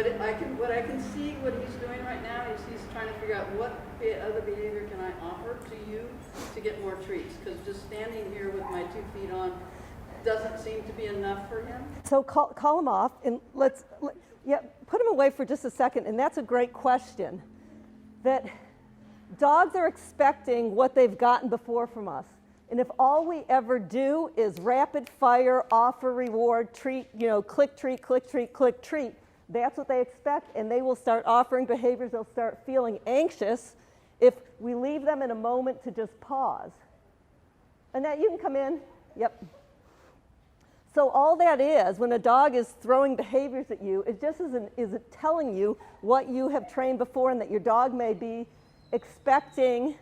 what I can see what he's doing right now is he's trying to figure out what other behavior can I offer to you to get more treats, because just standing here with my 2 feet on doesn't seem to be enough for him. So call him off and put him away for just a second. And that's a great question. That dogs are expecting what they've gotten before from us. And if all we ever do is rapid fire, offer, reward, treat, click, treat, click, treat, click, treat, that's what they expect, and they will start offering behaviors. They'll start feeling anxious if we leave them in a moment to just pause. Annette, you can come in. Yep. So all that is, when a dog is throwing behaviors at you, it just is it telling you what you have trained before, and that your dog may be expecting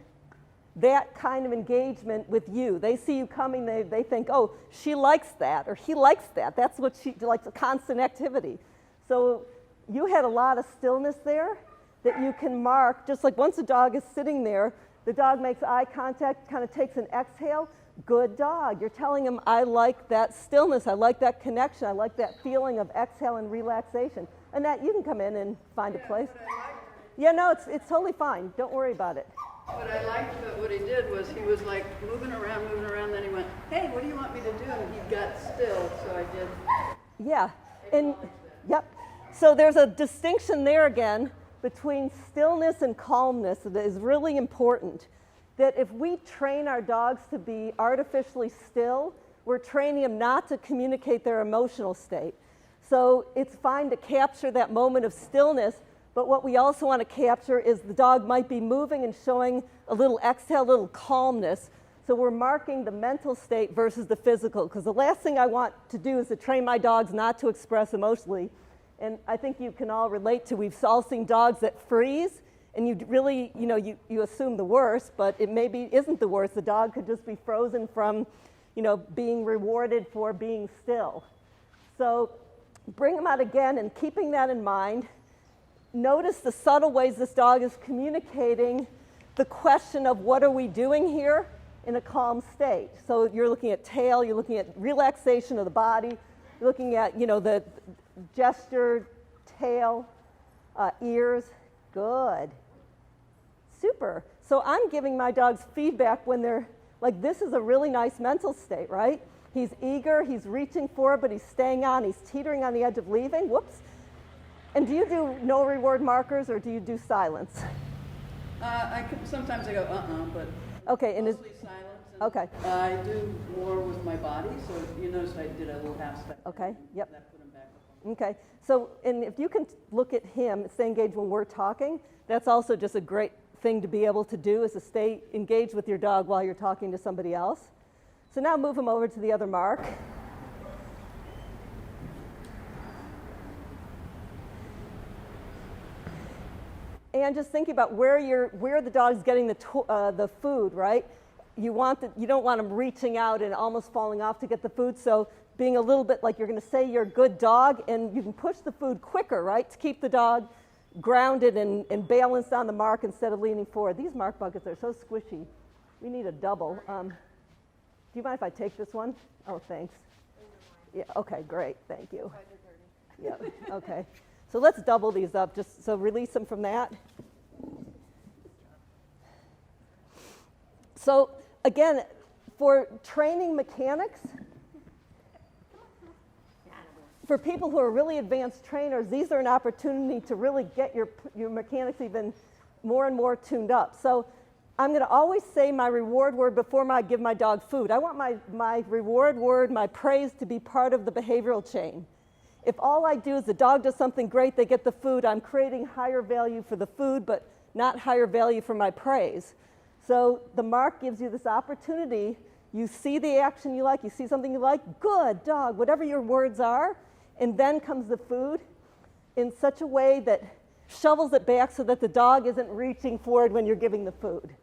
that kind of engagement with you. They see you coming, they think, oh, she likes that, or he likes that. That's what she likes, a constant activity. So you had a lot of stillness there that you can mark. Just like once a dog is sitting there, the dog makes eye contact, kind of takes an exhale. Good dog. You're telling him, I like that stillness, I like that connection, I like that feeling of exhale and relaxation. Annette, you can come in and find a place. Yeah, no, it's totally fine. Don't worry about it. What I liked about what he did was he was like moving around, then he went, hey, what do you want me to do? And he got still, so I did. Yeah, and yep. So there's a distinction there again between stillness and calmness that is really important. That if we train our dogs to be artificially still, we're training them not to communicate their emotional state. So it's fine to capture that moment of stillness, but what we also want to capture is the dog might be moving and showing a little exhale, a little calmness. So we're marking the mental state versus the physical, because the last thing I want to do is to train my dogs not to express emotionally. And I think you can all relate to, we've all seen dogs that freeze, and you really, you assume the worst, but it maybe isn't the worst. The dog could just be frozen from, being rewarded for being still. So bring them out again, and keeping that in mind, notice the subtle ways this dog is communicating the question of what are we doing here in a calm state. So you're looking at tail, you're looking at relaxation of the body, you're looking at, the gesture, tail, ears. Good. Super. So I'm giving my dogs feedback when they're like, this is a really nice mental state, right? He's eager, he's reaching for it, but he's staying on, he's teetering on the edge of leaving. Whoops. And do you do no reward markers, or do you do silence? Sometimes I go, but okay, and mostly silence. Okay. I do more with my body, so you notice I did a little half step. Okay, yep. That put him back up. Okay, so, and if you can look at him, stay engaged when we're talking, that's also just a great thing to be able to do, is to stay engaged with your dog while you're talking to somebody else. So now move him over to the other mark. And just thinking about where the dog's getting the food, right? You don't want them reaching out and almost falling off to get the food. So being a little bit like you're going to say you're a good dog, and you can push the food quicker, right? To keep the dog grounded and balanced on the mark instead of leaning forward. These mark buckets are so squishy. We need a double. Do you mind if I take this one? Oh, thanks. Yeah. Okay. Great. Thank you. Yeah. Okay. So let's double these up, just so release them from that. So again, for training mechanics, for people who are really advanced trainers, these are an opportunity to really get your mechanics even more and more tuned up. So I'm going to always say my reward word before I give my dog food. I want my reward word, my praise, to be part of the behavioral chain. If all I do is the dog does something great, they get the food, I'm creating higher value for the food, but not higher value for my praise. So the mark gives you this opportunity. You see the action you like, you see something you like, good dog, whatever your words are, and then comes the food in such a way that shovels it back so that the dog isn't reaching forward when you're giving the food.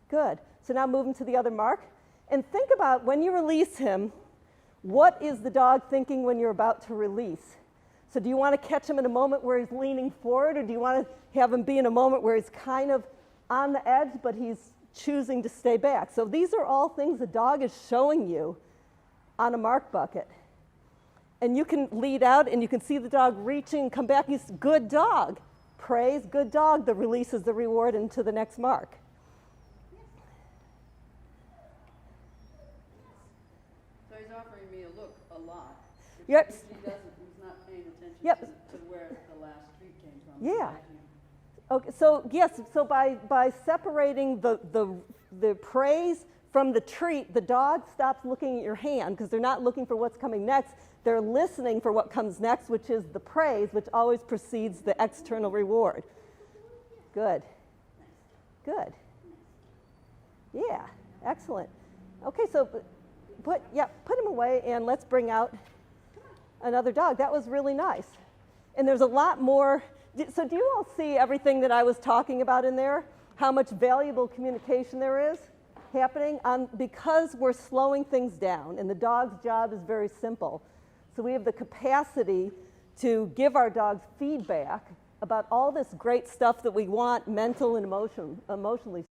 Good. So now move him to the other mark. And think about when you release him, what is the dog thinking when you're about to release? So do you want to catch him in a moment where he's leaning forward, or do you want to have him be in a moment where he's kind of on the edge, but he's choosing to stay back? So these are all things the dog is showing you on a mark bucket. And you can lead out and you can see the dog reaching and come back. He's good dog. Praise, good dog, that releases the reward into the next mark. So he's offering me a look a lot. Which Yep. usually doesn't, he's not paying attention Yep. to where the last treat came from. Yeah. Okay, so yes, so by separating the praise from the treat, the dog stops looking at your hand because they're not looking for what's coming next. They're listening for what comes next, which is the praise, which always precedes the external reward. Good. Good. Yeah, excellent. Okay, so put him away and let's bring out another dog. That was really nice. And there's a lot more. So do you all see everything that I was talking about in there? How much valuable communication there is happening because we're slowing things down, and the dog's job is very simple. So we have the capacity to give our dogs feedback about all this great stuff that we want mental and emotionally.